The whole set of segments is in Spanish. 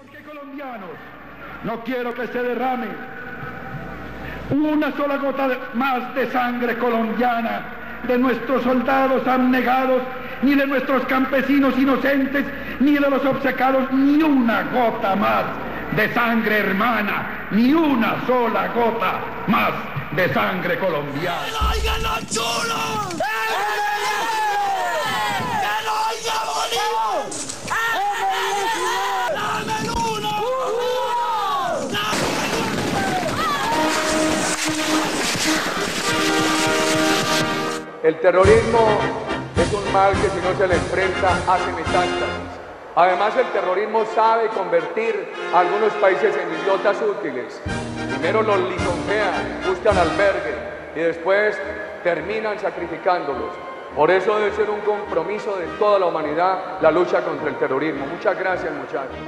Porque colombianos, no quiero que se derrame una sola gota más de sangre colombiana, de nuestros soldados abnegados, ni de nuestros campesinos inocentes, ni de los obcecados, ni una gota más de sangre hermana, ni una sola gota más de sangre colombiana. ¡Que lo oigan los chulos! ¡Que lo oiga Bolívar! ¡Dame el uno! El terrorismo es un mal que si no se le enfrenta hace metástasis. Además, el terrorismo sabe convertir a algunos países en idiotas útiles. Primero los lisonjean, buscan albergue y después terminan sacrificándolos. Por eso debe ser un compromiso de toda la humanidad la lucha contra el terrorismo. Muchas gracias, muchachos.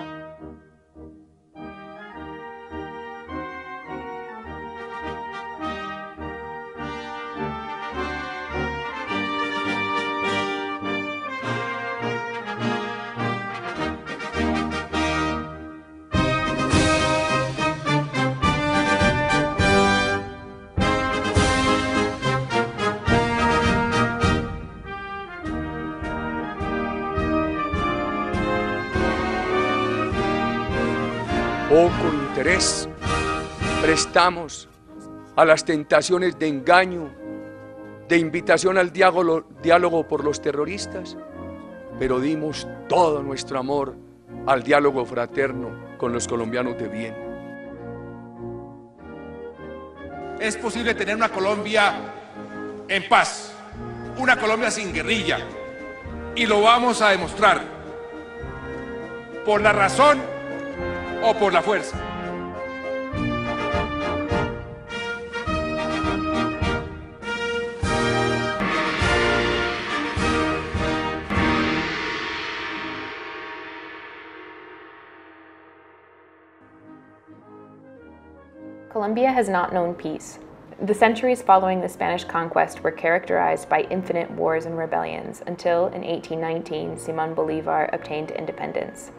Poco interés prestamos a las tentaciones de engaño, de invitación al diálogo por los terroristas, pero dimos todo nuestro amor al diálogo fraterno con los colombianos de bien. Es posible tener una Colombia en paz, una Colombia sin guerrilla, y lo vamos a demostrar por la razón o por la fuerza. Colombia has not known peace. The centuries following the Spanish conquest were characterized by infinite wars and rebellions until, in 1819, Simón Bolívar obtained independence.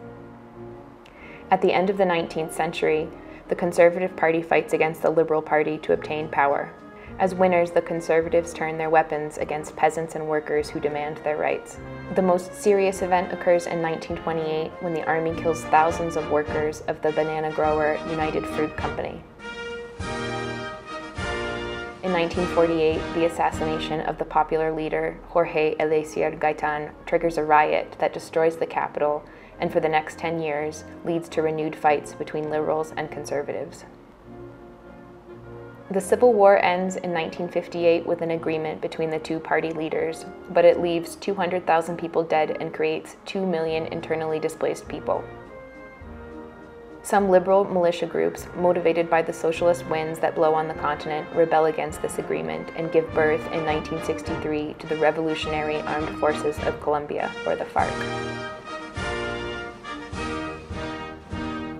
At the end of the 19th century, the Conservative Party fights against the Liberal Party to obtain power. As winners, the Conservatives turn their weapons against peasants and workers who demand their rights. The most serious event occurs in 1928 when the army kills thousands of workers of the banana grower United Fruit Company. In 1948, the assassination of the popular leader Jorge Eliezer Gaitan triggers a riot that destroys the capital and for the next 10 years leads to renewed fights between liberals and conservatives. The Civil War ends in 1958 with an agreement between the two party leaders, but it leaves 200,000 people dead and creates 2 million internally displaced people. Some liberal militia groups, motivated by the socialist winds that blow on the continent, rebel against this agreement and give birth in 1963 to the Revolutionary Armed Forces of Colombia, or the FARC.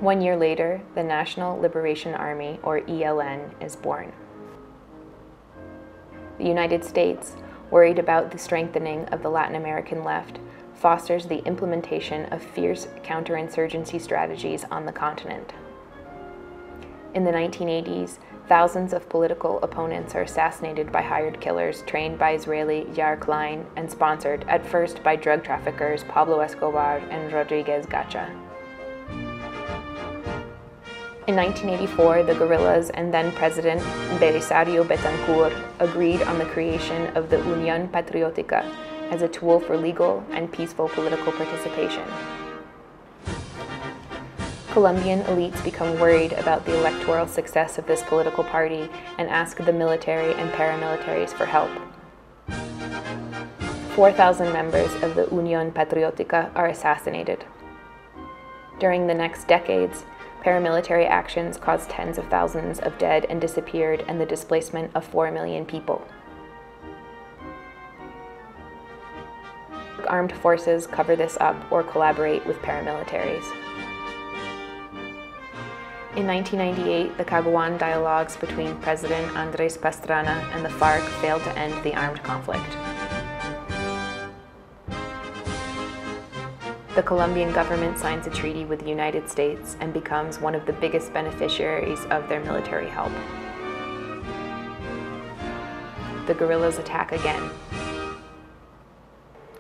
1 year later, the National Liberation Army, or ELN, is born. The United States, worried about the strengthening of the Latin American left, fosters the implementation of fierce counterinsurgency strategies on the continent. In the 1980s, thousands of political opponents are assassinated by hired killers trained by Israeli Yair Klein and sponsored at first by drug traffickers Pablo Escobar and Rodriguez Gacha. In 1984, the guerrillas and then President Belisario Betancourt agreed on the creation of the Unión Patriótica as a tool for legal and peaceful political participation. Colombian elites become worried about the electoral success of this political party and ask the military and paramilitaries for help. 4,000 members of the Unión Patriótica are assassinated. During the next decades, paramilitary actions caused tens of thousands of dead and disappeared and the displacement of 4 million people. Armed forces cover this up or collaborate with paramilitaries. In 1998, the Caguán dialogues between President Andrés Pastrana and the FARC failed to end the armed conflict. The Colombian government signs a treaty with the United States and becomes one of the biggest beneficiaries of their military help. The guerrillas attack again.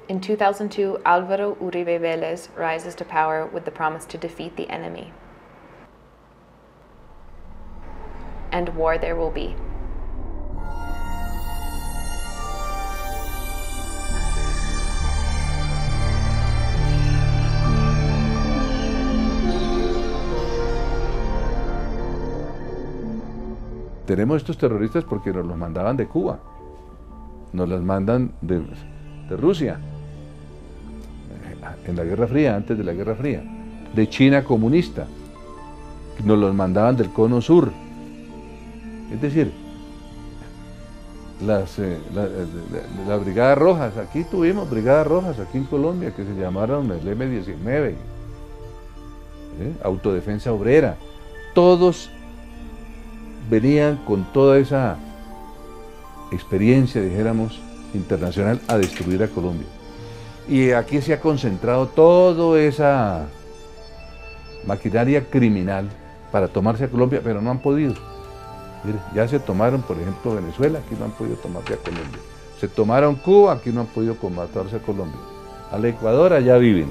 In 2002, Álvaro Uribe Vélez rises to power with the promise to defeat the enemy. And war there will be. Tenemos estos terroristas porque nos los mandaban de Cuba, nos los mandan de Rusia, en la Guerra Fría, antes de la Guerra Fría, de China comunista, nos los mandaban del Cono Sur. Es decir, las Brigadas Rojas, aquí tuvimos Brigadas Rojas, aquí en Colombia, que se llamaron el M-19, Autodefensa Obrera, todos venían con toda esa experiencia, dijéramos, internacional a destruir a Colombia. Y aquí se ha concentrado toda esa maquinaria criminal para tomarse a Colombia, pero no han podido. Mire, ya se tomaron, por ejemplo, Venezuela, aquí no han podido tomarse a Colombia. Se tomaron Cuba, aquí no han podido tomarse a Colombia. Al Ecuador allá viven.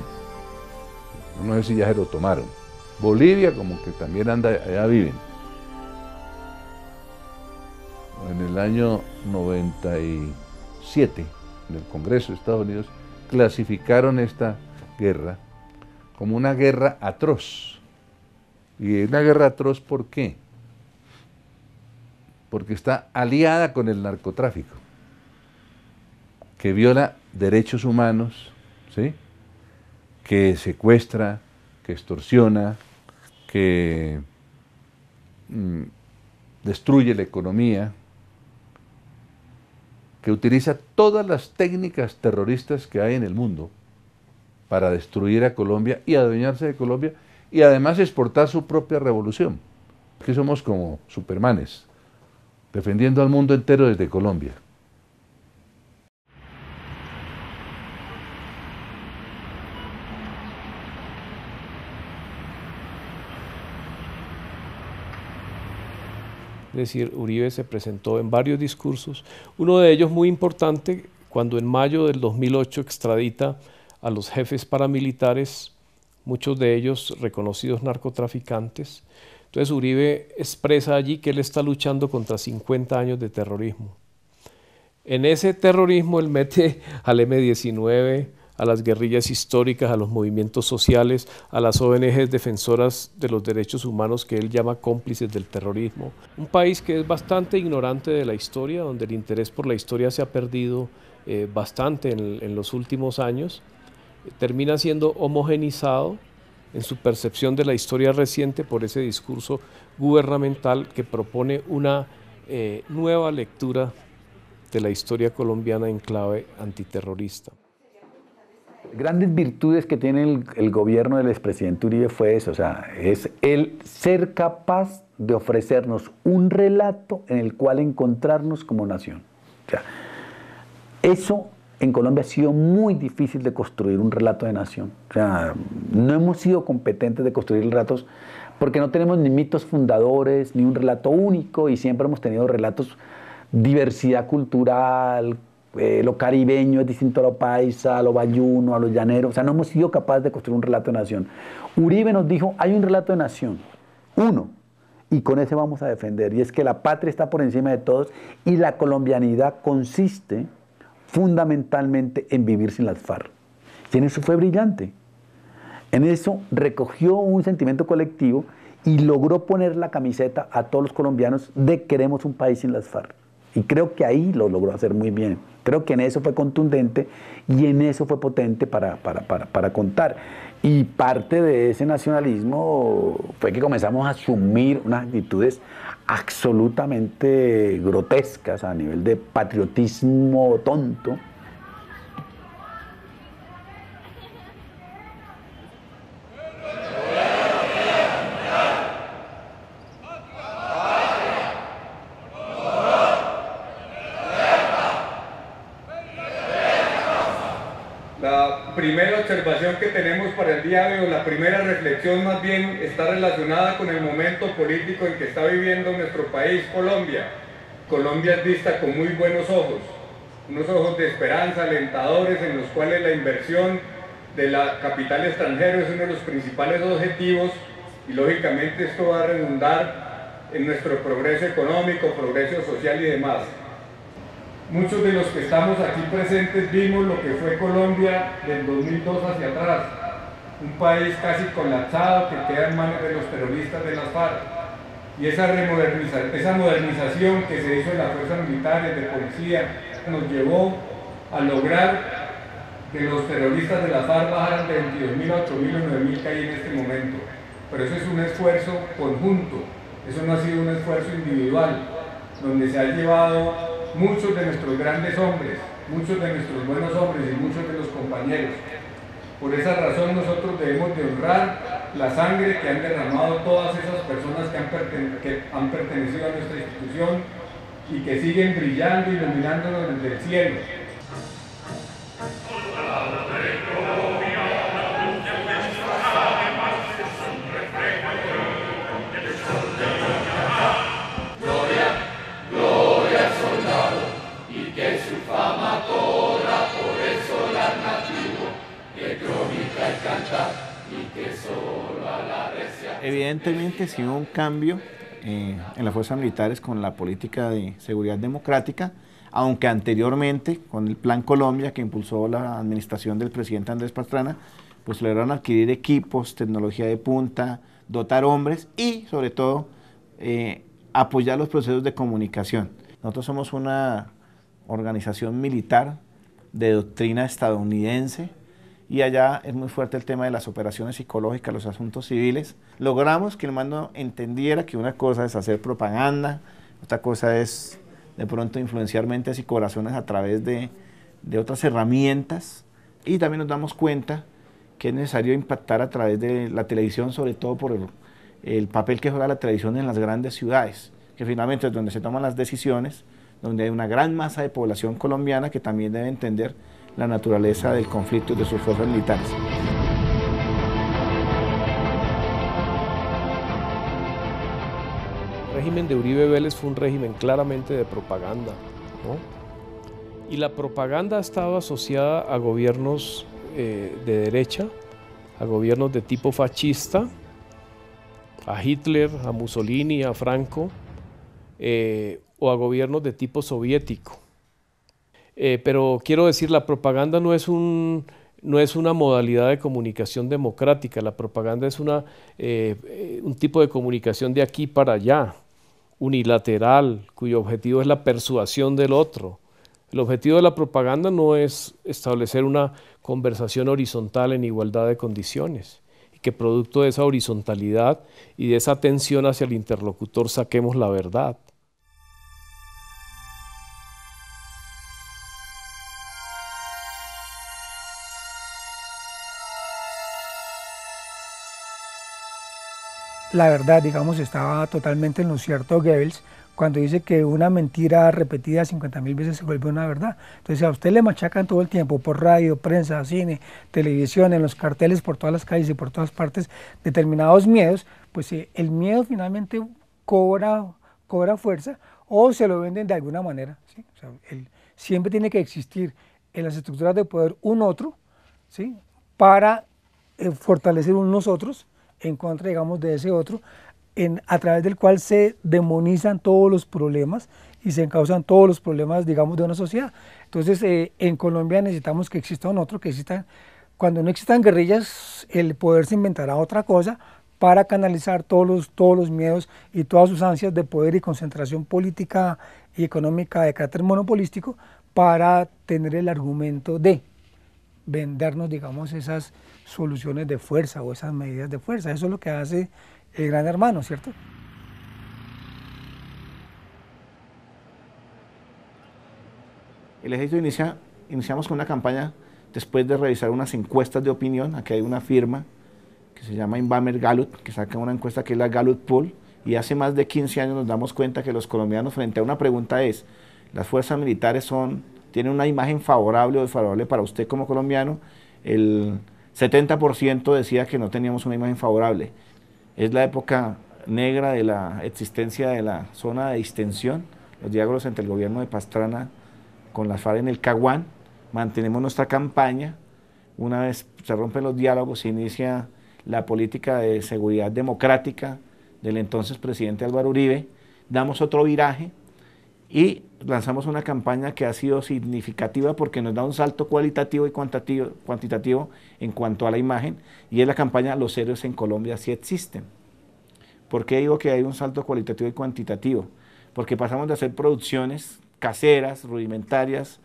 No sé si ya se lo tomaron. Bolivia como que también anda, allá viven. En el año 97, en el Congreso de Estados Unidos, clasificaron esta guerra como una guerra atroz. Y una guerra atroz, ¿por qué? Porque está aliada con el narcotráfico, que viola derechos humanos, ¿sí? Que secuestra, que extorsiona, que destruye la economía, que utiliza todas las técnicas terroristas que hay en el mundo para destruir a Colombia y adueñarse de Colombia y además exportar su propia revolución. Que somos como supermanes, defendiendo al mundo entero desde Colombia. Es decir, Uribe se presentó en varios discursos, uno de ellos muy importante, cuando en mayo del 2008 extradita a los jefes paramilitares, muchos de ellos reconocidos narcotraficantes. Entonces Uribe expresa allí que él está luchando contra 50 años de terrorismo. En ese terrorismo él mete al M-19, a las guerrillas históricas, a los movimientos sociales, a las ONGs defensoras de los derechos humanos que él llama cómplices del terrorismo. Un país que es bastante ignorante de la historia, donde el interés por la historia se ha perdido bastante en los últimos años, termina siendo homogenizado en su percepción de la historia reciente por ese discurso gubernamental que propone una nueva lectura de la historia colombiana en clave antiterrorista. Grandes virtudes que tiene el gobierno del expresidente Uribe fue eso, o sea, es el ser capaz de ofrecernos un relato en el cual encontrarnos como nación. O sea, eso en Colombia ha sido muy difícil de construir un relato de nación. O sea, no hemos sido competentes de construir relatos porque no tenemos ni mitos fundadores, ni un relato único, y siempre hemos tenido relatos, diversidad cultural, lo caribeño es distinto a lo paisa, a lo bayuno, a lo llanero. O sea, no hemos sido capaces de construir un relato de nación. Uribe nos dijo, hay un relato de nación, uno, y con ese vamos a defender, y es que la patria está por encima de todos, y la colombianidad consiste fundamentalmente en vivir sin las FARC. Y en eso fue brillante. En eso recogió un sentimiento colectivo y logró poner la camiseta a todos los colombianos de queremos un país sin las FARC. Y creo que ahí lo logró hacer muy bien. Creo que en eso fue contundente y en eso fue potente para contar. Y parte de ese nacionalismo fue que comenzamos a asumir unas actitudes absolutamente grotescas a nivel de patriotismo tonto. La primera observación que tenemos para el día de hoy, la primera reflexión más bien está relacionada con el momento político en que está viviendo nuestro país, Colombia. Colombia es vista con muy buenos ojos, unos ojos de esperanza, alentadores, en los cuales la inversión de la capital extranjero es uno de los principales objetivos y lógicamente esto va a redundar en nuestro progreso económico, progreso social y demás. Muchos de los que estamos aquí presentes vimos lo que fue Colombia del 2002 hacia atrás, un país casi colapsado que queda en manos de los terroristas de las FARC. Y esa modernización que se hizo de las fuerzas militares, de policía, nos llevó a lograr que los terroristas de las FARC bajaran de 22.000 a 8.000 o 9.000 que hay en este momento. Pero eso es un esfuerzo conjunto, eso no ha sido un esfuerzo individual, donde se han llevado muchos de nuestros grandes hombres, muchos de nuestros buenos hombres y muchos de los compañeros. Por esa razón nosotros debemos de honrar la sangre que han derramado todas esas personas que han pertenecido a nuestra institución y que siguen brillando y iluminándonos desde el cielo. Evidentemente sí hubo un cambio en las fuerzas militares con la política de seguridad democrática, aunque anteriormente con el Plan Colombia que impulsó la administración del presidente Andrés Pastrana, pues lograron adquirir equipos, tecnología de punta, dotar hombres y sobre todo apoyar los procesos de comunicación. Nosotros somos una organización militar de doctrina estadounidense, y allá es muy fuerte el tema de las operaciones psicológicas, los asuntos civiles. Logramos que el mando entendiera que una cosa es hacer propaganda, otra cosa es de pronto influenciar mentes y corazones a través de otras herramientas, y también nos damos cuenta que es necesario impactar a través de la televisión, sobre todo por el papel que juega la televisión en las grandes ciudades, que finalmente es donde se toman las decisiones, donde hay una gran masa de población colombiana que también debe entender la naturaleza del conflicto de sus fuerzas militares. El régimen de Uribe Vélez fue un régimen claramente de propaganda, ¿no? Y la propaganda ha estado asociada a gobiernos de derecha, a gobiernos de tipo fascista, a Hitler, a Mussolini, a Franco, o a gobiernos de tipo soviético. Pero quiero decir, la propaganda no es una modalidad de comunicación democrática, la propaganda es un tipo de comunicación de aquí para allá, unilateral, cuyo objetivo es la persuasión del otro. El objetivo de la propaganda no es establecer una conversación horizontal en igualdad de condiciones, y que producto de esa horizontalidad y de esa atención hacia el interlocutor saquemos la verdad. La verdad, digamos, estaba totalmente en lo cierto Goebbels cuando dice que una mentira repetida 50.000 veces se vuelve una verdad. Entonces a usted le machacan todo el tiempo por radio, prensa, cine, televisión, en los carteles por todas las calles y por todas partes determinados miedos, pues el miedo finalmente cobra fuerza o se lo venden de alguna manera, ¿sí? O sea, siempre tiene que existir en las estructuras de poder un otro, ¿sí? Para fortalecer un nosotros en contra, digamos, de ese otro, a través del cual se demonizan todos los problemas y se encausan todos los problemas, digamos, de una sociedad. Entonces, en Colombia necesitamos que exista un otro, cuando no existan guerrillas, el poder se inventará otra cosa para canalizar todos los miedos y todas sus ansias de poder y concentración política y económica de carácter monopolístico para tener el argumento de vendernos, digamos, esas soluciones de fuerza o esas medidas de fuerza. Eso es lo que hace el Gran Hermano, ¿cierto? El ejército iniciamos con una campaña después de revisar unas encuestas de opinión. Aquí hay una firma que se llama Inbamer Gallup, que saca una encuesta que es la Gallup Poll, y hace más de 15 años nos damos cuenta que los colombianos, frente a una pregunta es, ¿las fuerzas militares tienen una imagen favorable o desfavorable para usted como colombiano? el 70% decía que no teníamos una imagen favorable. Es la época negra de la existencia de la zona de distensión, los diálogos entre el gobierno de Pastrana con las FARC en el Caguán. Mantenemos nuestra campaña. Una vez se rompen los diálogos, se inicia la política de seguridad democrática del entonces presidente Álvaro Uribe, damos otro viraje y lanzamos una campaña que ha sido significativa porque nos da un salto cualitativo y cuantitativo en cuanto a la imagen, y es la campaña Los héroes en Colombia sí existen. ¿Por qué digo que hay un salto cualitativo y cuantitativo? Porque pasamos de hacer producciones caseras, rudimentarias,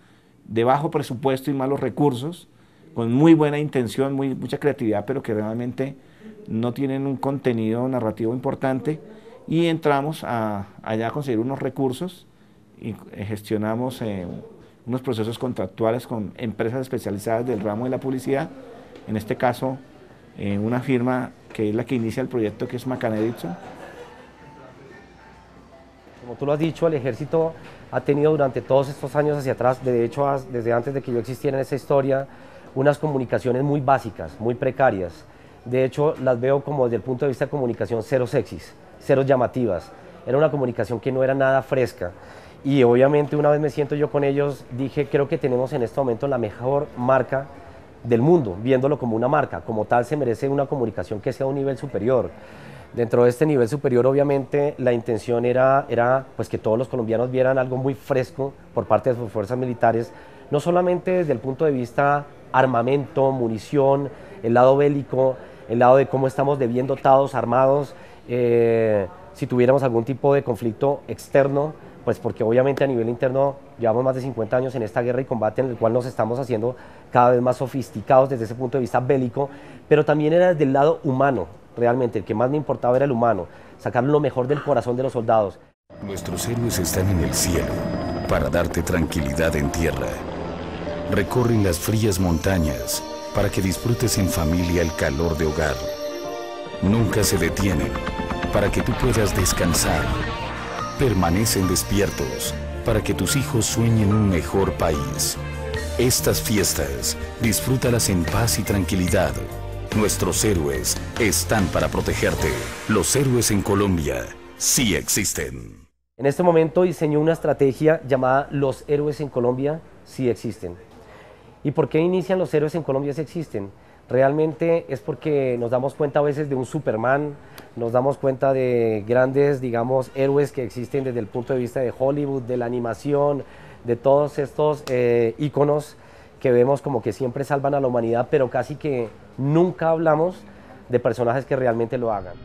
de bajo presupuesto y malos recursos, con muy buena intención, mucha creatividad, pero que realmente no tienen un contenido narrativo importante, y entramos allá a conseguir unos recursos y gestionamos unos procesos contractuales con empresas especializadas del ramo de la publicidad, en este caso una firma que es la que inicia el proyecto, que es McCann Edison. Como tú lo has dicho, el ejército ha tenido durante todos estos años hacia atrás, de hecho desde antes de que yo existiera en esta historia, unas comunicaciones muy básicas, muy precarias. De hecho, las veo como desde el punto de vista de comunicación cero sexys, cero llamativas. Era una comunicación que no era nada fresca. Y obviamente una vez me siento yo con ellos, dije, creo que tenemos en este momento la mejor marca del mundo, viéndolo como una marca. Como tal, se merece una comunicación que sea a un nivel superior. Dentro de este nivel superior, obviamente, la intención era pues, que todos los colombianos vieran algo muy fresco por parte de sus fuerzas militares, no solamente desde el punto de vista armamento, munición, el lado bélico, el lado de cómo estamos de bien dotados, armados, si tuviéramos algún tipo de conflicto externo, pues porque obviamente a nivel interno llevamos más de 50 años en esta guerra y combate en el cual nos estamos haciendo cada vez más sofisticados desde ese punto de vista bélico, pero también era desde el lado humano, realmente, el que más me importaba era el humano, sacar lo mejor del corazón de los soldados. Nuestros héroes están en el cielo para darte tranquilidad en tierra. Recorren las frías montañas para que disfrutes en familia el calor de hogar. Nunca se detienen para que tú puedas descansar. Permanecen despiertos para que tus hijos sueñen un mejor país. Estas fiestas, disfrútalas en paz y tranquilidad. Nuestros héroes están para protegerte. Los héroes en Colombia sí existen. En este momento diseñó una estrategia llamada Los héroes en Colombia sí existen. ¿Y por qué inician Los héroes en Colombia sí existen? Realmente es porque nos damos cuenta a veces de un Superman, nos damos cuenta de grandes, digamos, héroes que existen desde el punto de vista de Hollywood, de la animación, de todos estos íconos que vemos como que siempre salvan a la humanidad, pero casi que nunca hablamos de personajes que realmente lo hagan.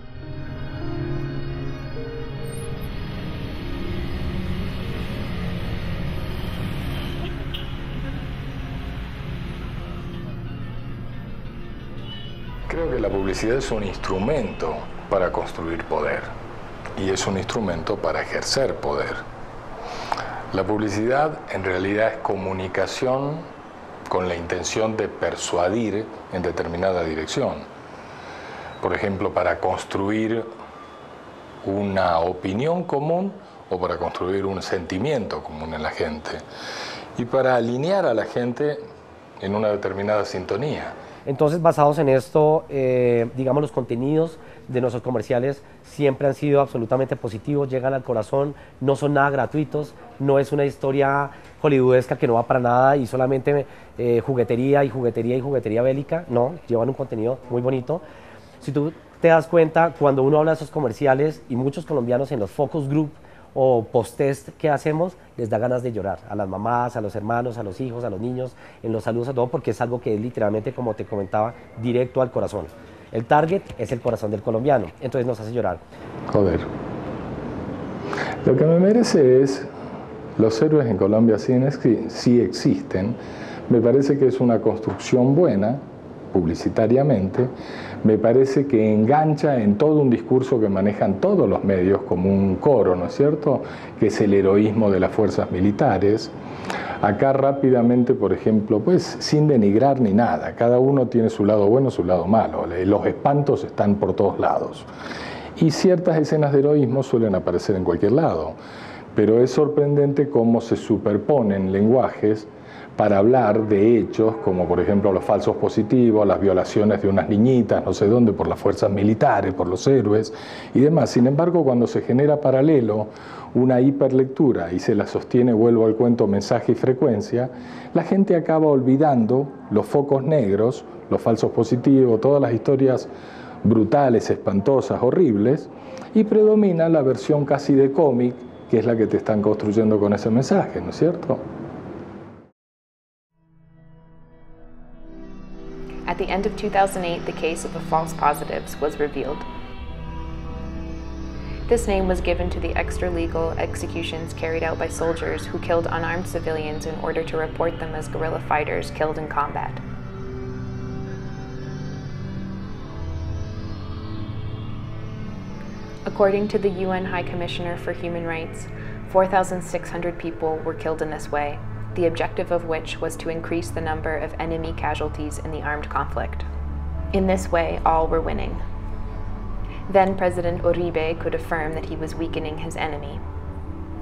Creo que la publicidad es un instrumento para construir poder y es un instrumento para ejercer poder. La publicidad en realidad es comunicación con la intención de persuadir en determinada dirección. Por ejemplo, para construir una opinión común o para construir un sentimiento común en la gente y para alinear a la gente en una determinada sintonía. Entonces, basados en esto, digamos, los contenidos de nuestros comerciales siempre han sido absolutamente positivos, llegan al corazón, no son nada gratuitos, no es una historia hollywoodesca que no va para nada y solamente juguetería y juguetería y juguetería bélica, no, llevan un contenido muy bonito. Si tú te das cuenta, cuando uno habla de esos comerciales y muchos colombianos en los focus group o post-test que hacemos, les da ganas de llorar, a las mamás, a los hermanos, a los hijos, a los niños, en los saludos a todo, porque es algo que es literalmente, como te comentaba, directo al corazón. El target es el corazón del colombiano, entonces nos hace llorar. Joder. Lo que me merece es, los héroes en Colombia sí existen, me parece que es una construcción buena, publicitariamente, me parece que engancha en todo un discurso que manejan todos los medios como un coro, ¿no es cierto?, que es el heroísmo de las fuerzas militares. Acá rápidamente, por ejemplo, pues sin denigrar ni nada, cada uno tiene su lado bueno, su lado malo, los espantos están por todos lados. Y ciertas escenas de heroísmo suelen aparecer en cualquier lado, pero es sorprendente cómo se superponen lenguajes para hablar de hechos como por ejemplo los falsos positivos, las violaciones de unas niñitas, no sé dónde, por las fuerzas militares, por los héroes y demás. Sin embargo, cuando se genera paralelo una hiperlectura y se la sostiene, vuelvo al cuento, mensaje y frecuencia, la gente acaba olvidando los focos negros, los falsos positivos, todas las historias brutales, espantosas, horribles, y predomina la versión casi de cómic, que es la que te están construyendo con ese mensaje, ¿no es cierto? At the end of 2008, the case of the false positives was revealed. This name was given to the extra-legal executions carried out by soldiers who killed unarmed civilians in order to report them as guerrilla fighters killed in combat. According to the UN High Commissioner for Human Rights, 4,600 people were killed in this way, the objective of which was to increase the number of enemy casualties in the armed conflict. In this way, all were winning. Then President Uribe could affirm that he was weakening his enemy.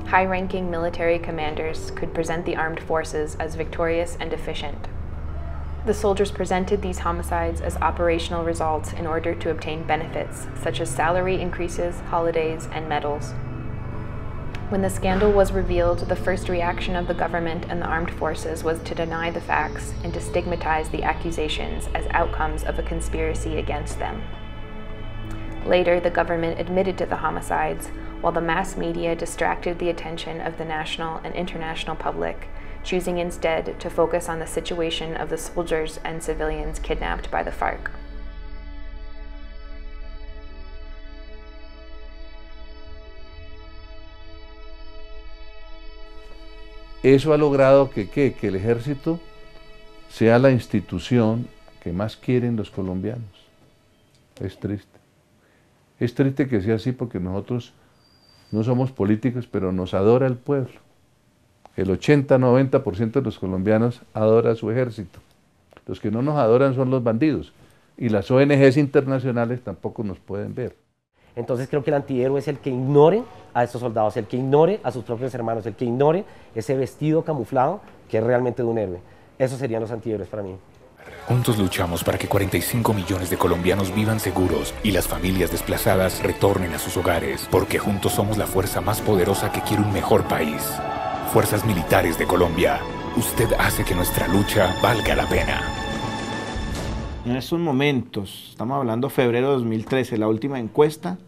High-ranking military commanders could present the armed forces as victorious and efficient. The soldiers presented these homicides as operational results in order to obtain benefits, such as salary increases, holidays, and medals. When the scandal was revealed, the first reaction of the government and the armed forces was to deny the facts and to stigmatize the accusations as outcomes of a conspiracy against them. Later, the government admitted to the homicides, while the mass media distracted the attention of the national and international public, choosing instead to focus on the situation of the soldiers and civilians kidnapped by the FARC. Eso ha logrado que el ejército sea la institución que más quieren los colombianos. Es triste. Es triste que sea así porque nosotros no somos políticos, pero nos adora el pueblo. El 80-90% de los colombianos adora a su ejército. Los que no nos adoran son los bandidos. Y las ONGs internacionales tampoco nos pueden ver. Entonces creo que el antihéroe es el que ignore a estos soldados, el que ignore a sus propios hermanos, el que ignore ese vestido camuflado que es realmente de un héroe. Esos serían los antihéroes para mí. Juntos luchamos para que 45 millones de colombianos vivan seguros y las familias desplazadas retornen a sus hogares, porque juntos somos la fuerza más poderosa que quiere un mejor país. Fuerzas Militares de Colombia, usted hace que nuestra lucha valga la pena. En estos momentos, estamos hablando de febrero de 2013, la última encuesta,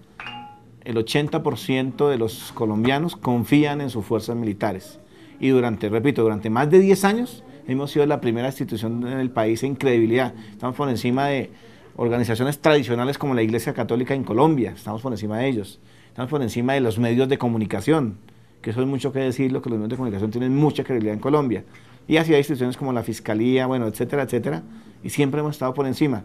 el 80% de los colombianos confían en sus fuerzas militares. Y durante más de 10 años, hemos sido la primera institución en el país en credibilidad. Estamos por encima de organizaciones tradicionales como la Iglesia Católica en Colombia, estamos por encima de ellos. Estamos por encima de los medios de comunicación, que eso es mucho que decirlo, que los medios de comunicación tienen mucha credibilidad en Colombia. Y así hay instituciones como la Fiscalía, bueno, etcétera, etcétera, y siempre hemos estado por encima.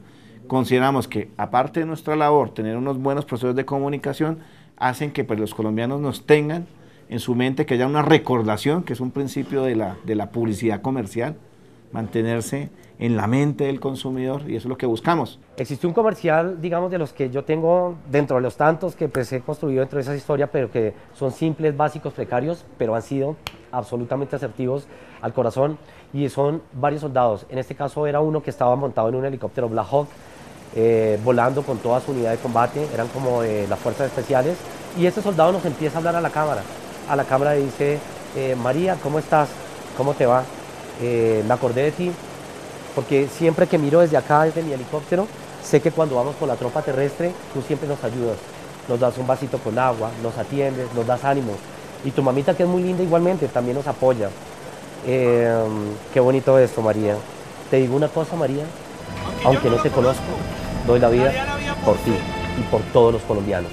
Consideramos que, aparte de nuestra labor, tener unos buenos procesos de comunicación, hacen que pues, los colombianos nos tengan en su mente, que haya una recordación, que es un principio de la publicidad comercial, mantenerse en la mente del consumidor, y eso es lo que buscamos. Existe un comercial, digamos, de los que yo tengo dentro de los tantos que pues, he construido dentro de esa historia, pero que son simples, básicos, precarios, pero han sido absolutamente asertivos al corazón, y son varios soldados. En este caso era uno que estaba montado en un helicóptero Black Hawk, volando con toda su unidad de combate, eran como de las fuerzas especiales, y este soldado nos empieza a hablar a la cámara y dice, María, ¿cómo estás? ¿Cómo te va? Me acordé de ti, porque siempre que miro desde acá, desde mi helicóptero, sé que cuando vamos con la tropa terrestre, tú siempre nos ayudas, nos das un vasito con agua, nos atiendes, nos das ánimo, y tu mamita, que es muy linda igualmente, también nos apoya. Qué bonito esto, María. Te digo una cosa, María, aunque no te conozco, doy la vida por ti y por todos los colombianos.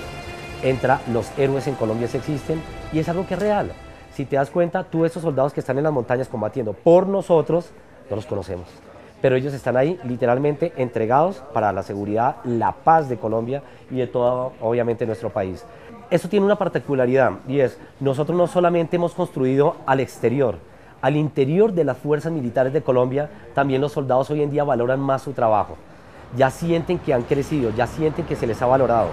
Los héroes en Colombia sí existen, y es algo que es real. Si te das cuenta, tú, esos soldados que están en las montañas combatiendo por nosotros, no los conocemos. Pero ellos están ahí literalmente entregados para la seguridad, la paz de Colombia y de todo, obviamente, nuestro país. Esto tiene una particularidad, y es, nosotros no solamente hemos construido al exterior, al interior de las fuerzas militares de Colombia, también los soldados hoy en día valoran más su trabajo. Ya sienten que han crecido, ya sienten que se les ha valorado.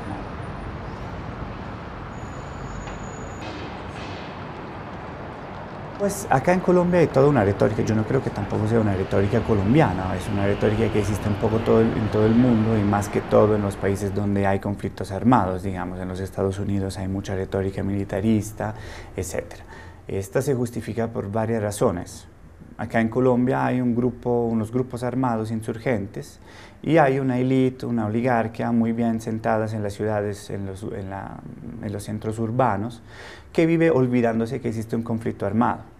Pues acá en Colombia hay toda una retórica, yo no creo que tampoco sea una retórica colombiana, es una retórica que existe un poco en todo el mundo y más que todo en los países donde hay conflictos armados, digamos, en los Estados Unidos hay mucha retórica militarista, etc. Esta se justifica por varias razones. Acá en Colombia hay unos grupos armados insurgentes y hay una élite, una oligarquía muy bien sentadas en las ciudades, en los centros urbanos, que vive olvidándose que existe un conflicto armado.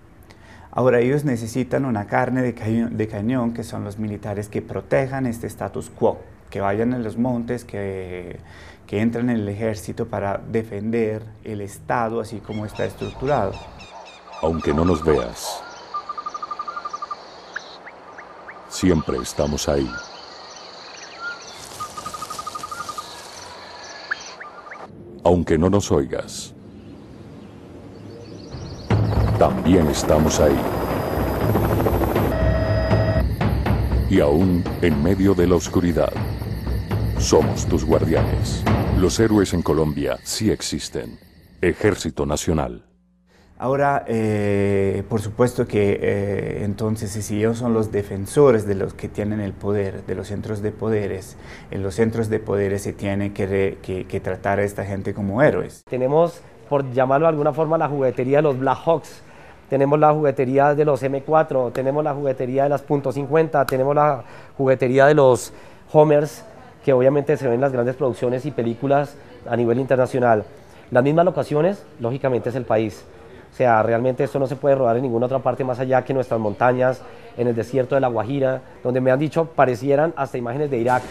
Ahora ellos necesitan una carne de cañón, que son los militares que protejan este status quo, que vayan en los montes, que entren en el ejército para defender el Estado así como está estructurado. Aunque no nos veas, siempre estamos ahí. Aunque no nos oigas, también estamos ahí. Y aún en medio de la oscuridad, somos tus guardianes. Los héroes en Colombia sí existen. Ejército Nacional. Ahora, por supuesto que entonces si ellos son los defensores de los que tienen el poder, de los centros de poderes, en los centros de poderes se tiene que tratar a esta gente como héroes. Tenemos, por llamarlo de alguna forma, la juguetería de los Black Hawks, tenemos la juguetería de los M4, tenemos la juguetería de las .50, tenemos la juguetería de los Homers, que obviamente se ven en las grandes producciones y películas a nivel internacional. Las mismas locaciones, lógicamente, es el país. O sea, realmente esto no se puede rodar en ninguna otra parte más allá que nuestras montañas, en el desierto de La Guajira, donde me han dicho parecieran hasta imágenes de Irak.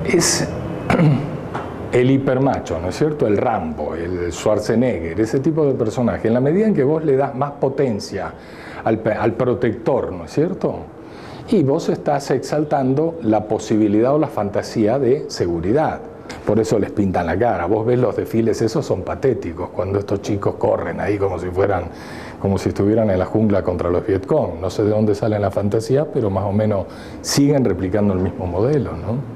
Es el hipermacho, ¿no es cierto? El Rambo, el Schwarzenegger, ese tipo de personaje. En la medida en que vos le das más potencia al protector, ¿no es cierto? Y vos estás exaltando la posibilidad o la fantasía de seguridad. Por eso les pintan la cara. Vos ves los desfiles, esos son patéticos, cuando estos chicos corren ahí como si estuvieran en la jungla contra los Vietcong. No sé de dónde salen la fantasía, pero más o menos siguen replicando el mismo modelo, ¿no?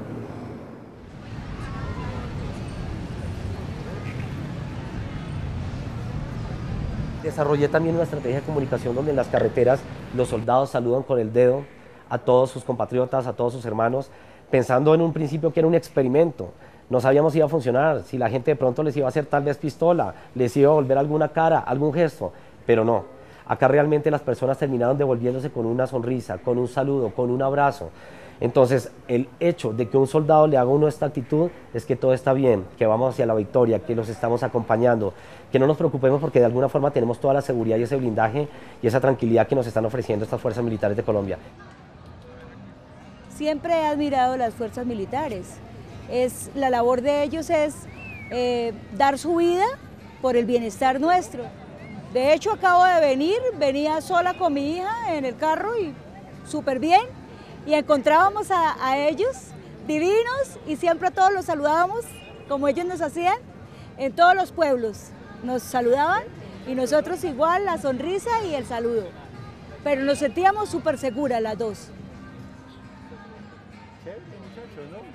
Desarrollé también una estrategia de comunicación donde en las carreteras los soldados saludan con el dedo a todos sus compatriotas, a todos sus hermanos, pensando en un principio que era un experimento. No sabíamos si iba a funcionar, si la gente de pronto les iba a hacer tal vez pistola, les iba a volver alguna cara, algún gesto, pero no. Acá realmente las personas terminaron devolviéndose con una sonrisa, con un saludo, con un abrazo. Entonces, el hecho de que un soldado le haga a uno esta actitud es que todo está bien, que vamos hacia la victoria, que los estamos acompañando, que no nos preocupemos porque de alguna forma tenemos toda la seguridad y ese blindaje y esa tranquilidad que nos están ofreciendo estas fuerzas militares de Colombia. Siempre he admirado las fuerzas militares. La labor de ellos es dar su vida por el bienestar nuestro. De hecho, acabo de venía sola con mi hija en el carro y súper bien. Y encontrábamos a ellos divinos y siempre a todos los saludábamos como ellos nos hacían en todos los pueblos. Nos saludaban y nosotros igual, la sonrisa y el saludo. Pero nos sentíamos súper seguras las dos.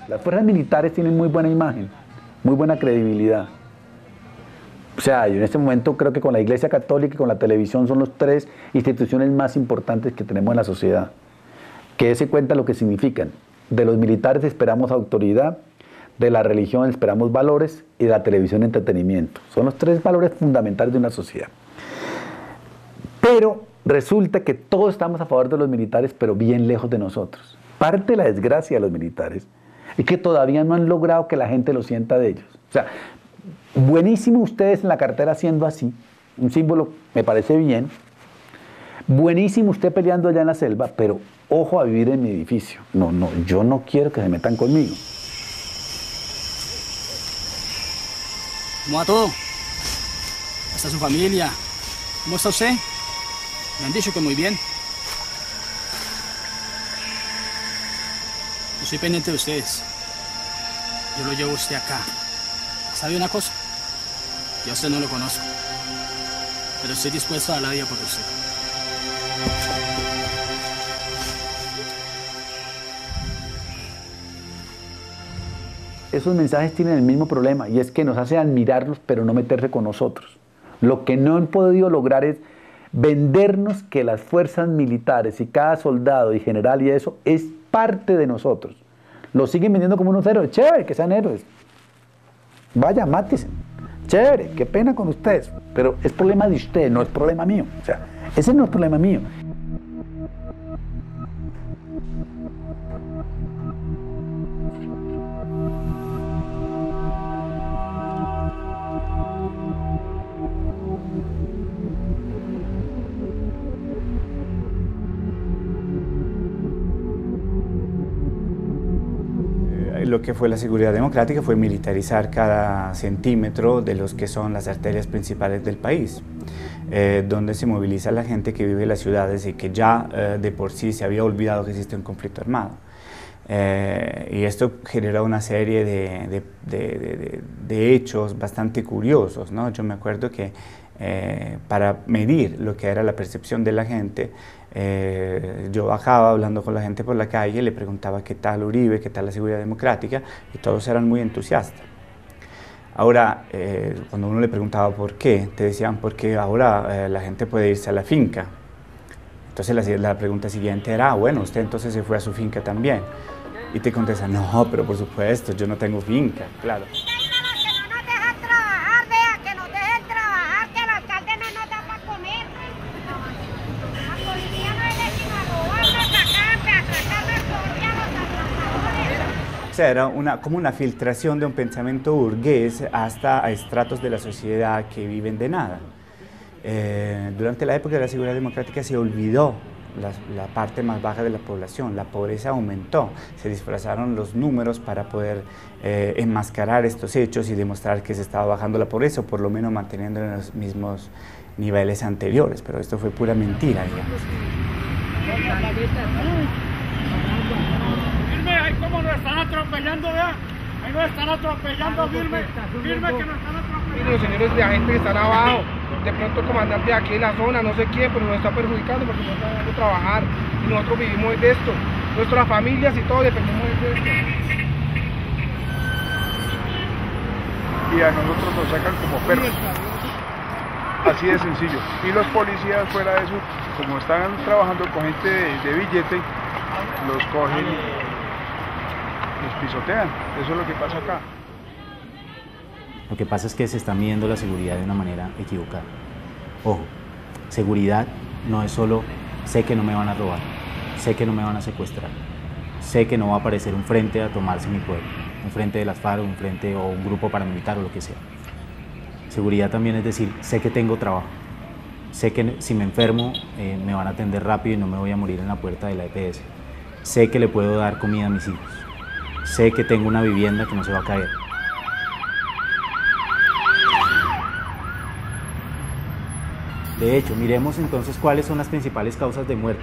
Las fuerzas militares tienen muy buena imagen, muy buena credibilidad. O sea, yo en este momento creo que con la Iglesia Católica y con la televisión son las tres instituciones más importantes que tenemos en la sociedad. Que se cuenta lo que significan. De los militares esperamos autoridad, de la religión esperamos valores y de la televisión entretenimiento. Son los tres valores fundamentales de una sociedad. Pero resulta que todos estamos a favor de los militares, pero bien lejos de nosotros. Parte de la desgracia de los militares es que todavía no han logrado que la gente lo sienta de ellos. O sea, buenísimo ustedes en la cartera haciendo así, un símbolo me parece bien. Buenísimo usted peleando allá en la selva, pero ojo a vivir en mi edificio. No, yo no quiero que se metan conmigo. ¿Cómo va todo? ¿Cómo está su familia? ¿Cómo está usted? Me han dicho que muy bien. Yo estoy pendiente de ustedes. Yo lo llevo a usted acá, ¿Sabe una cosa? Yo a usted no lo conozco, pero estoy dispuesto a dar la vida por usted. Esos mensajes tienen el mismo problema, y es que nos hace admirarlos, pero no meterse con nosotros. Lo que no han podido lograr es vendernos que las fuerzas militares y cada soldado y general y eso es parte de nosotros. Lo siguen vendiendo como unos héroes. Chévere que sean héroes. Vaya, mátense. Chévere, qué pena con ustedes. Pero es problema de ustedes, no es problema mío. O sea, ese no es problema mío. Lo que fue la seguridad democrática fue militarizar cada centímetro de los que son las arterias principales del país, donde se moviliza la gente que vive en las ciudades y que ya de por sí se había olvidado que existe un conflicto armado. Y esto genera una serie de hechos bastante curiosos, ¿no? Yo me acuerdo que para medir lo que era la percepción de la gente, yo bajaba hablando con la gente por la calle, le preguntaba qué tal Uribe, qué tal la seguridad democrática, y todos eran muy entusiastas. Ahora, cuando uno le preguntaba por qué, te decían porque ahora la gente puede irse a la finca. Entonces la pregunta siguiente era, bueno, usted entonces se fue a su finca también. Y te contestan, no, pero por supuesto, yo no tengo finca, claro. O sea, era como una filtración de un pensamiento burgués hasta a estratos de la sociedad que viven de nada. Durante la época de la seguridad democrática se olvidó la parte más baja de la población, la pobreza aumentó, se disfrazaron los números para poder enmascarar estos hechos y demostrar que se estaba bajando la pobreza, o por lo menos manteniendo en los mismos niveles anteriores, pero esto fue pura mentira, digamos. Ahí como nos están atropellando, vea. Ahí nos están atropellando, firme que nos están atropellando. Los señores de agentes que están abajo, de pronto el comandante de aquí en la zona, no sé quién, pero nos está perjudicando porque no está dejando trabajar y nosotros vivimos de esto. Nuestras familias y todo dependemos de esto. Y a nosotros nos sacan como perros. Así de sencillo. Y los policías fuera de eso, como están trabajando con gente de billete, los cogen y los pisotean. Eso es lo que pasa acá. Lo que pasa es que se está midiendo la seguridad de una manera equivocada. Ojo, seguridad no es solo sé que no me van a robar, sé que no me van a secuestrar, sé que no va a aparecer un frente a tomarse mi pueblo, un frente de las FARC, un frente o un grupo paramilitar o lo que sea. Seguridad también es decir, sé que tengo trabajo, sé que si me enfermo me van a atender rápido y no me voy a morir en la puerta de la EPS, sé que le puedo dar comida a mis hijos, sé que tengo una vivienda que no se va a caer. De hecho, miremos entonces cuáles son las principales causas de muerte.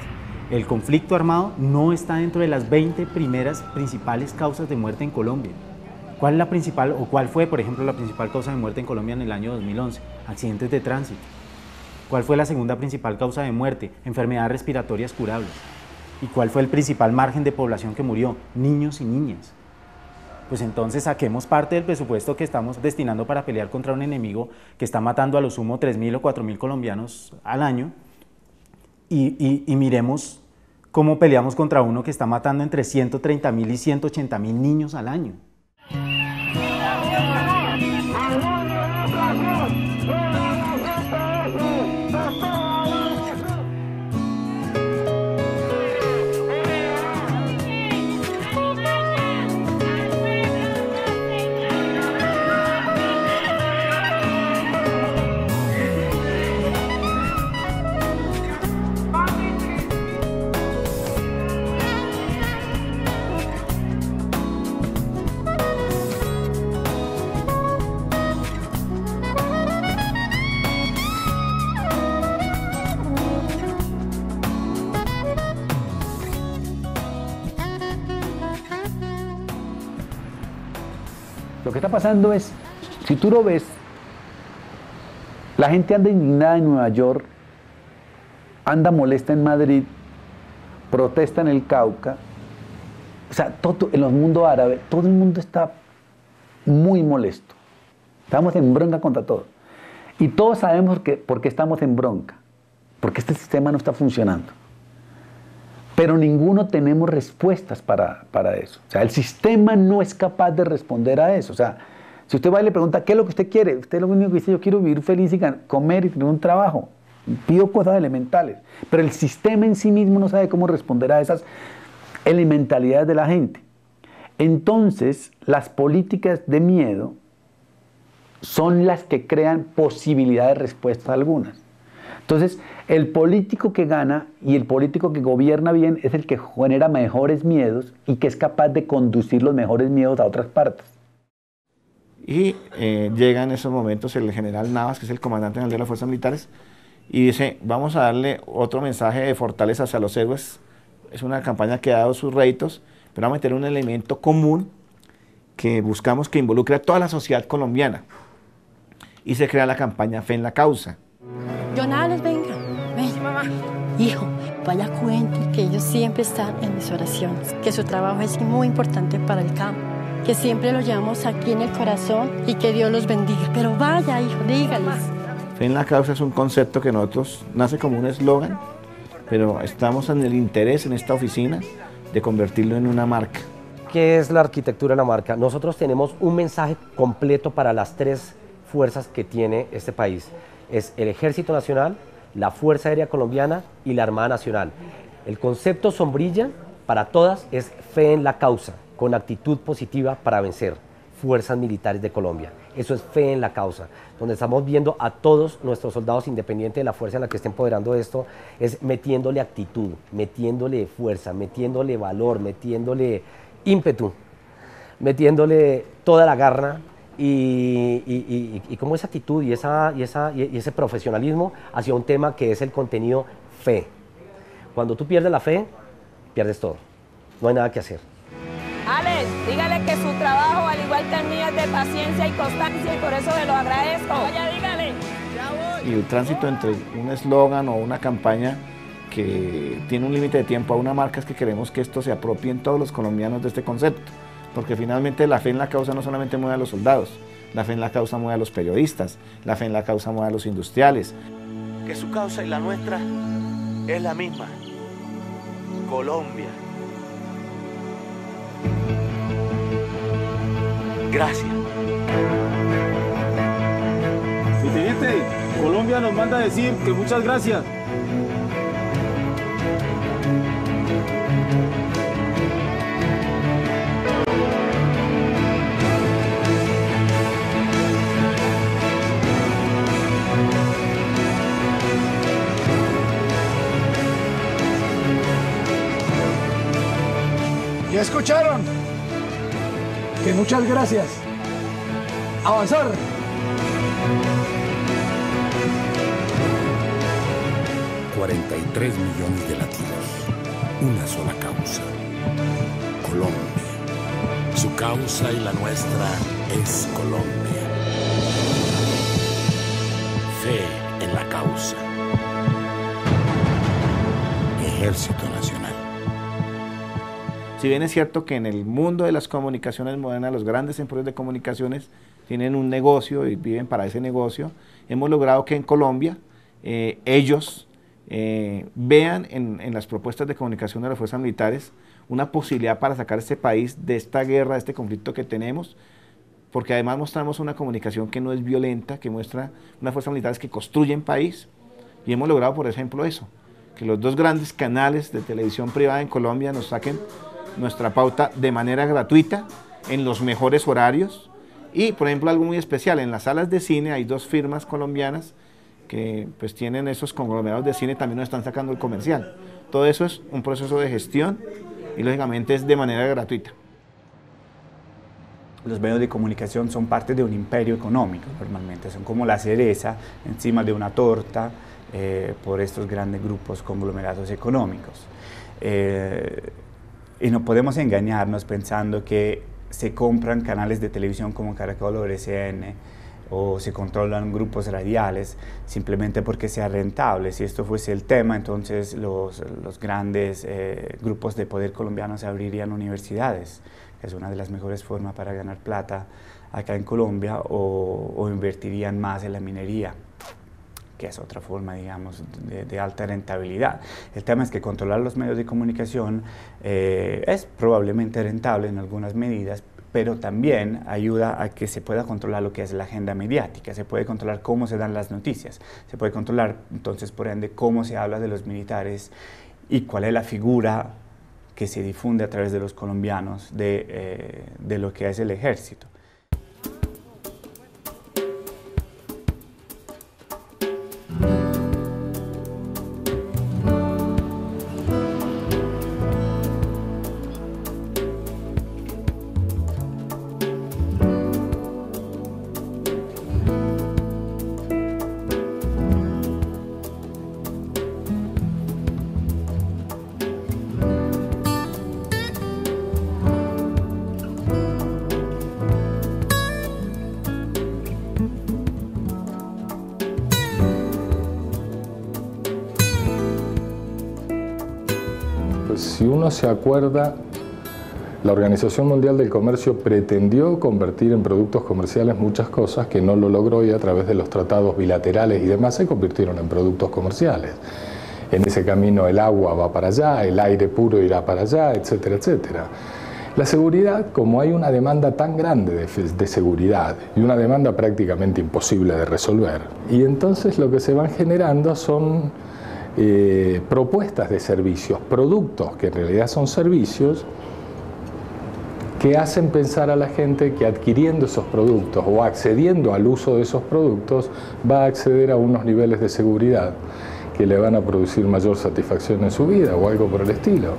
El conflicto armado no está dentro de las 20 primeras principales causas de muerte en Colombia. ¿Cuál es la principal o cuál fue, por ejemplo, la principal causa de muerte en Colombia en el año 2011? Accidentes de tránsito. ¿Cuál fue la segunda principal causa de muerte? Enfermedades respiratorias curables. ¿Y cuál fue el principal margen de población que murió? Niños y niñas. Pues entonces saquemos parte del presupuesto que estamos destinando para pelear contra un enemigo que está matando a lo sumo 3.000 o 4.000 colombianos al año y miremos cómo peleamos contra uno que está matando entre 130.000 y 180.000 niños al año. Lo que está pasando es Si tú lo ves, la gente anda indignada en Nueva York, anda molesta en Madrid, protesta en el Cauca, o sea, todo, en los mundos árabes, todo el mundo está muy molesto. Estamos en bronca contra todo. Y todos sabemos por qué estamos en bronca, porque este sistema no está funcionando. Pero ninguno tenemos respuestas para eso. O sea, el sistema no es capaz de responder a eso. O sea, si usted va y le pregunta, ¿qué es lo que usted quiere? Usted lo único que dice, yo quiero vivir feliz y comer y tener un trabajo. Pido cosas elementales. Pero el sistema en sí mismo no sabe cómo responder a esas elementalidades de la gente. Entonces, las políticas de miedo son las que crean posibilidades de respuesta algunas. Entonces, el político que gana y el político que gobierna bien es el que genera mejores miedos y que es capaz de conducir los mejores miedos a otras partes. Y llega en esos momentos el general Navas, que es el comandante general de las fuerzas militares, y dice, vamos a darle otro mensaje de fortaleza hacia los héroes. Es una campaña que ha dado sus réditos, pero vamos a meter un elemento común que buscamos que involucre a toda la sociedad colombiana. Y se crea la campaña Fe en la Causa. Jonales, venga, ven, mamá. Hijo, vaya cuente que ellos siempre están en mis oraciones, que su trabajo es muy importante para el campo, que siempre lo llevamos aquí en el corazón y que Dios los bendiga. Pero vaya, hijo, dígales. Fe en la Causa es un concepto que nosotros nace como un eslogan, pero estamos en el interés en esta oficina de convertirlo en una marca. ¿Qué es la arquitectura de la marca? Nosotros tenemos un mensaje completo para las tres fuerzas que tiene este país. Es el Ejército Nacional, la Fuerza Aérea Colombiana y la Armada Nacional. El concepto sombrilla para todas es fe en la causa, con actitud positiva para vencer. Fuerzas Militares de Colombia. Eso es fe en la causa, donde estamos viendo a todos nuestros soldados, independiente de la fuerza en la que esté empoderando esto, es metiéndole actitud, metiéndole fuerza, metiéndole valor, metiéndole ímpetu, metiéndole toda la garra y como esa actitud y ese profesionalismo hacia un tema que es el contenido fe. Cuando tú pierdes la fe, pierdes todo. No hay nada que hacer. Alex, dígale que su trabajo, al igual que el mío, es de paciencia y constancia y por eso se lo agradezco. Vaya, dígale. Y el tránsito entre un eslogan o una campaña que tiene un límite de tiempo a una marca es que queremos que esto se apropien todos los colombianos de este concepto. Porque finalmente la fe en la causa no solamente mueve a los soldados, la fe en la causa mueve a los periodistas, la fe en la causa mueve a los industriales. Que su causa y la nuestra es la misma, Colombia. Gracias. Mi teniente, Colombia nos manda a decir que muchas gracias. ¿Ya escucharon? Que muchas gracias. Avanzar. $43 millones de latinos. Una sola causa. Colombia. Su causa y la nuestra es Colombia. Fe en la causa. Ejército Nacional. Si bien es cierto que en el mundo de las comunicaciones modernas, los grandes empresarios de comunicaciones tienen un negocio y viven para ese negocio, hemos logrado que en Colombia ellos vean en las propuestas de comunicación de las fuerzas militares una posibilidad para sacar a este país de esta guerra, de este conflicto que tenemos, porque además mostramos una comunicación que no es violenta, que muestra unas fuerzas militares que construyen país, y hemos logrado, por ejemplo, eso, que los dos grandes canales de televisión privada en Colombia nos saquen nuestra pauta de manera gratuita, en los mejores horarios, y por ejemplo algo muy especial, en las salas de cine hay dos firmas colombianas que pues tienen esos conglomerados de cine, también nos están sacando el comercial. Todo eso es un proceso de gestión y lógicamente es de manera gratuita. Los medios de comunicación son parte de un imperio económico normalmente, son como la cereza encima de una torta por estos grandes grupos conglomerados económicos. Y no podemos engañarnos pensando que se compran canales de televisión como Caracol o RCN, o se controlan grupos radiales simplemente porque sea rentable. Si esto fuese el tema, entonces los grandes grupos de poder colombianos abrirían universidades, que es una de las mejores formas para ganar plata acá en Colombia, o invertirían más en la minería, que es otra forma, digamos, de alta rentabilidad. El tema es que controlar los medios de comunicación es probablemente rentable en algunas medidas, pero también ayuda a que se pueda controlar lo que es la agenda mediática, se puede controlar cómo se dan las noticias, se puede controlar entonces por ende cómo se habla de los militares y cuál es la figura que se difunde a través de los colombianos de lo que es el ejército. Si uno se acuerda, la Organización Mundial del Comercio pretendió convertir en productos comerciales muchas cosas que no lo logró, y a través de los tratados bilaterales y demás se convirtieron en productos comerciales. En ese camino el agua va para allá, el aire puro irá para allá, etcétera, etcétera. La seguridad, como hay una demanda tan grande de seguridad y una demanda prácticamente imposible de resolver, y entonces lo que se van generando son propuestas de servicios, productos que en realidad son servicios, que hacen pensar a la gente que adquiriendo esos productos o accediendo al uso de esos productos va a acceder a unos niveles de seguridad que le van a producir mayor satisfacción en su vida o algo por el estilo.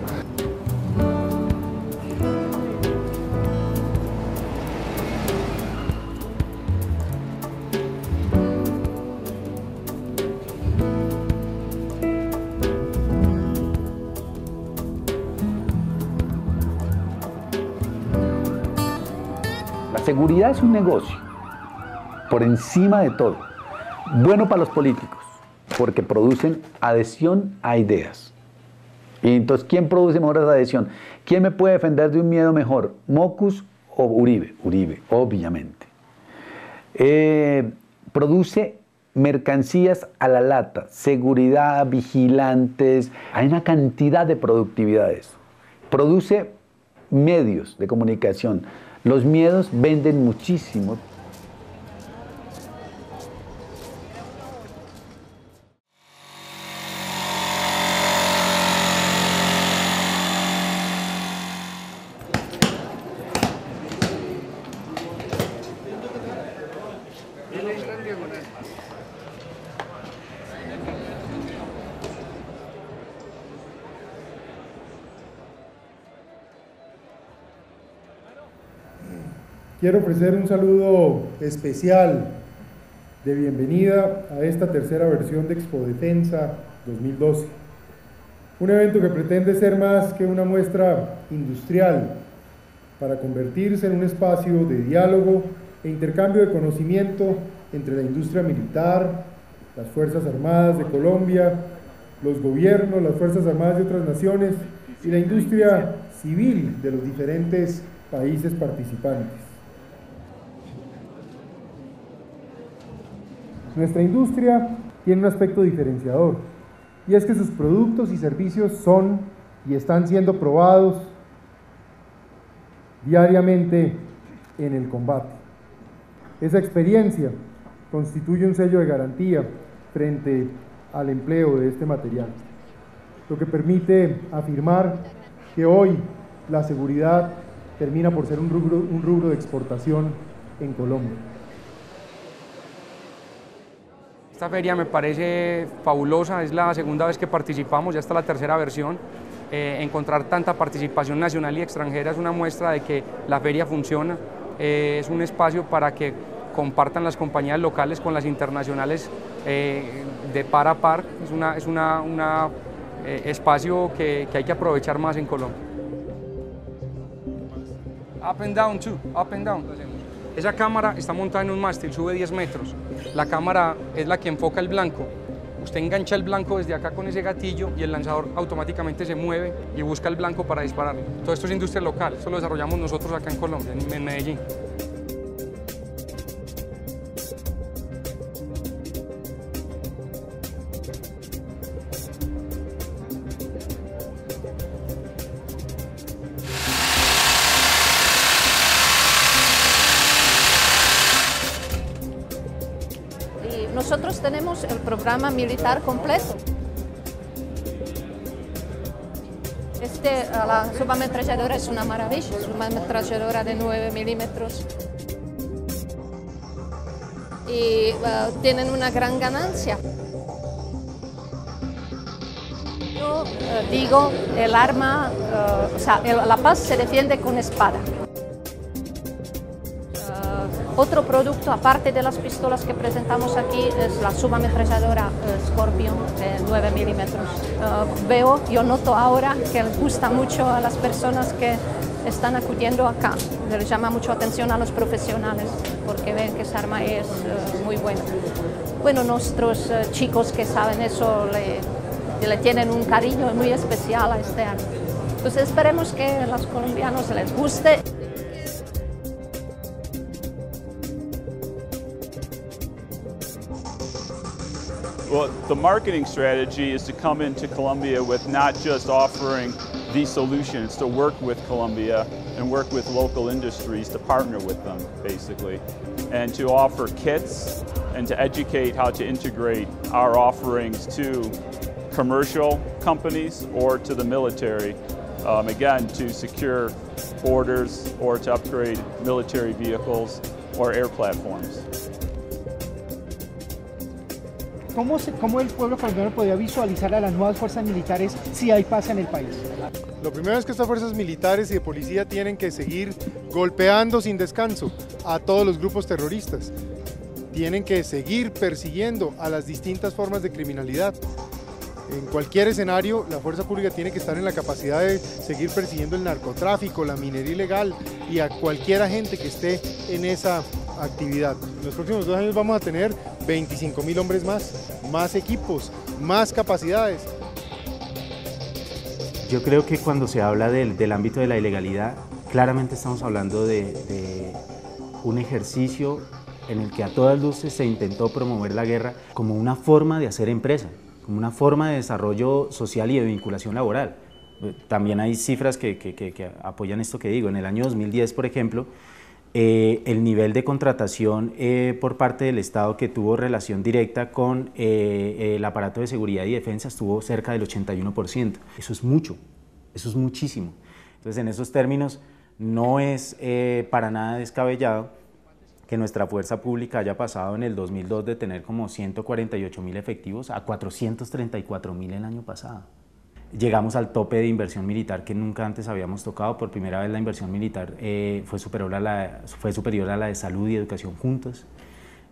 La seguridad es un negocio, por encima de todo. Bueno para los políticos, porque producen adhesión a ideas. Y entonces, ¿quién produce mejor esa adhesión? ¿Quién me puede defender de un miedo mejor? ¿Mocus o Uribe? Uribe, obviamente. Produce mercancías a la lata, seguridad, vigilantes, hay una cantidad de productividades. Produce medios de comunicación. Los miedos venden muchísimo. Quiero ofrecer un saludo especial de bienvenida a esta tercera versión de Expodefensa 2012. Un evento que pretende ser más que una muestra industrial para convertirse en un espacio de diálogo e intercambio de conocimiento entre la industria militar, las Fuerzas Armadas de Colombia, los gobiernos, las Fuerzas Armadas de otras naciones y la industria civil de los diferentes países participantes. Nuestra industria tiene un aspecto diferenciador, y es que sus productos y servicios son y están siendo probados diariamente en el combate. Esa experiencia constituye un sello de garantía frente al empleo de este material, lo que permite afirmar que hoy la seguridad termina por ser un rubro de exportación en Colombia. Esta feria me parece fabulosa, es la segunda vez que participamos, ya está la tercera versión. Encontrar tanta participación nacional y extranjera es una muestra de que la feria funciona. Es un espacio para que compartan las compañías locales con las internacionales de par a par. Es un espacio que hay que aprovechar más en Colombia. Up and down too, up and down. Esa cámara está montada en un mástil, sube 10 metros. La cámara es la que enfoca el blanco. Usted engancha el blanco desde acá con ese gatillo y el lanzador automáticamente se mueve y busca el blanco para disparar. Todo esto es industria local, esto lo desarrollamos nosotros acá en Colombia, en Medellín. Nosotros tenemos el programa militar completo. La subametralladora es una maravilla, es una ametralladora de 9 milímetros. Y tienen una gran ganancia. Yo digo, el arma, la paz se defiende con espada. Otro producto, aparte de las pistolas que presentamos aquí, es la subametralladora Scorpion de 9 milímetros. Yo noto ahora que les gusta mucho a las personas que están acudiendo acá. Les llama mucho atención a los profesionales porque ven que esa arma es muy buena. Bueno, nuestros chicos que saben eso le tienen un cariño muy especial a este arma. Entonces esperemos que a los colombianos les guste. Well, the marketing strategy is to come into Colombia with not just offering the solutions, to work with Colombia and work with local industries to partner with them, basically, and to offer kits and to educate how to integrate our offerings to commercial companies or to the military, again, to secure borders or to upgrade military vehicles or air platforms. ¿Cómo el pueblo colombiano podría visualizar a las nuevas fuerzas militares si hay paz en el país? Lo primero es que estas fuerzas militares y de policía tienen que seguir golpeando sin descanso a todos los grupos terroristas. Tienen que seguir persiguiendo a las distintas formas de criminalidad. En cualquier escenario, la fuerza pública tiene que estar en la capacidad de seguir persiguiendo el narcotráfico, la minería ilegal y a cualquier agente que esté en esa actividad. En los próximos 2 años vamos a tener 25.000 hombres más equipos, más capacidades. Yo creo que cuando se habla del ámbito de la ilegalidad, claramente estamos hablando de un ejercicio en el que a todas luces se intentó promover la guerra como una forma de hacer empresa, como una forma de desarrollo social y de vinculación laboral. También hay cifras que apoyan esto que digo. En el año 2010, por ejemplo, el nivel de contratación por parte del Estado que tuvo relación directa con el aparato de seguridad y defensa estuvo cerca del 81%. Eso es mucho, eso es muchísimo. Entonces, en esos términos, no es para nada descabellado que nuestra fuerza pública haya pasado en el 2002 de tener como 148.000 efectivos a 434.000 el año pasado. Llegamos al tope de inversión militar que nunca antes habíamos tocado. Por primera vez la inversión militar fue superior a la de salud y educación juntos.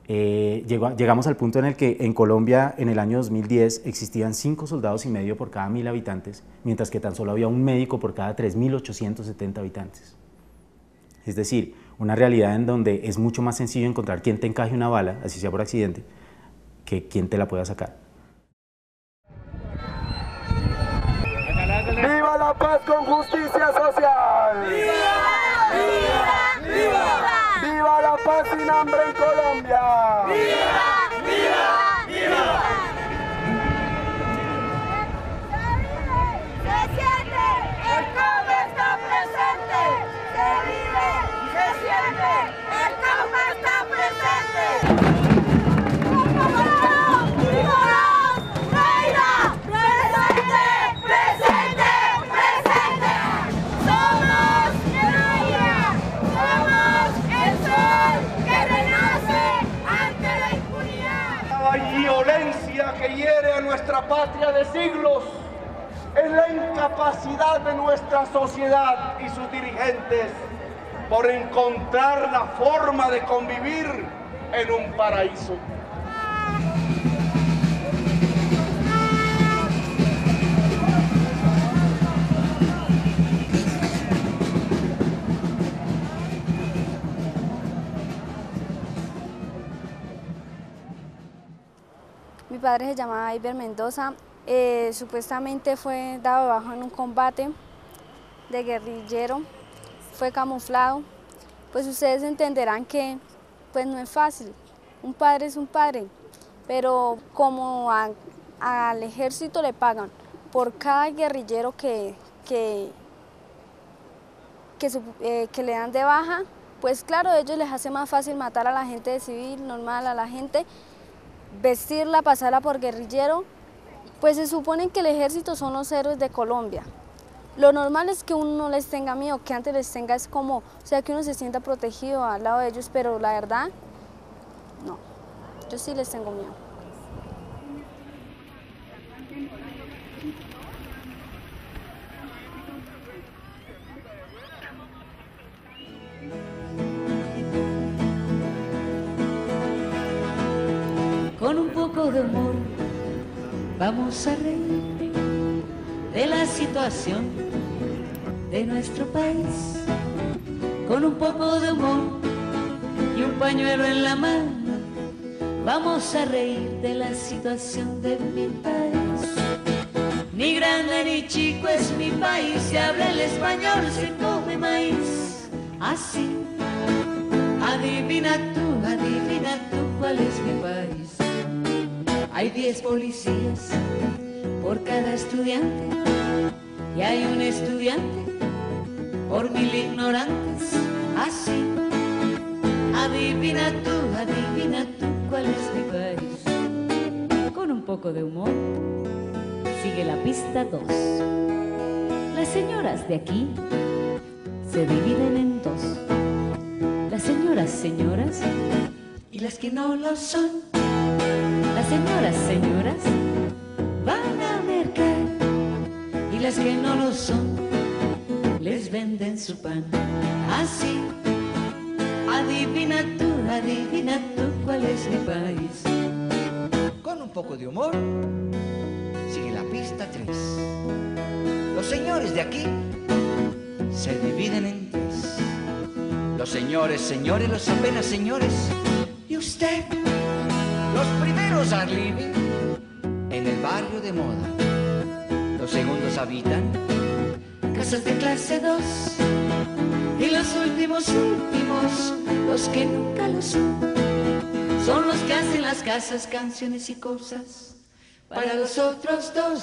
Llegamos al punto en el que en Colombia en el año 2010 existían 5 soldados y medio por cada 1.000 habitantes, mientras que tan solo había un médico por cada 3.870 habitantes. Es decir, una realidad en donde es mucho más sencillo encontrar quien te encaje una bala, así sea por accidente, que quien te la pueda sacar. ¡Viva la paz con justicia social! ¡Viva! ¡Viva! ¡Viva! ¡Viva la paz sin hambre en Colombia! ¡Viva! ¡Viva! ¡Viva! Se siente, el cambio está presente. Se vive, se siente, el cambio está presente. Que hiere a nuestra patria de siglos es la incapacidad de nuestra sociedad y sus dirigentes por encontrar la forma de convivir en un paraíso. padre se llamaba Iber Mendoza. Supuestamente fue dado de baja en un combate de guerrillero, fue camuflado. Pues ustedes entenderán que pues no es fácil, un padre es un padre, pero como al ejército le pagan por cada guerrillero que le dan de baja, pues claro, a ellos les hace más fácil matar a la gente de civil, normal, a la gente, vestirla, pasarla por guerrillero. Pues se supone que el ejército son los héroes de Colombia. Lo normal es que uno no les tenga miedo, que antes les tenga es como, o sea, que uno se sienta protegido al lado de ellos, pero la verdad, no, yo sí les tengo miedo. Con un poco de humor vamos a reír de la situación de nuestro país. Con un poco de humor y un pañuelo en la mano vamos a reír de la situación de mi país. Ni grande ni chico es mi país, se habla el español, se come maíz. Así, adivina tú cuál es mi país. Hay 10 policías por cada estudiante y hay un estudiante por 1000 ignorantes. Así, adivina tú cuál es mi país. Con un poco de humor sigue la pista 2. Las señoras de aquí se dividen en dos. Las señoras y las que no lo son. Las señoras van a mercar y las que no lo son les venden su pan. Así, adivina tú cuál es mi país. Con un poco de humor sigue la pista 3. Los señores de aquí se dividen en 3. Los señores, los apenas señores. Y usted, los primeros are living en el barrio de moda. Los segundos habitan casas de clase 2. Y los últimos, los que nunca lo son los que hacen las casas, canciones y cosas para los otros dos.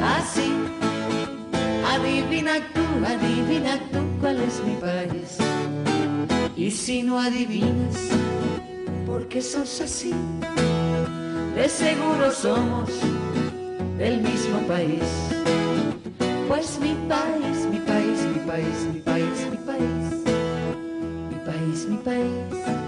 Así, adivina tú cuál es mi país. Y si no adivinas, porque sos así, de seguro somos del mismo país. Pues mi país, mi país, mi país, mi país, mi país, mi país, mi país.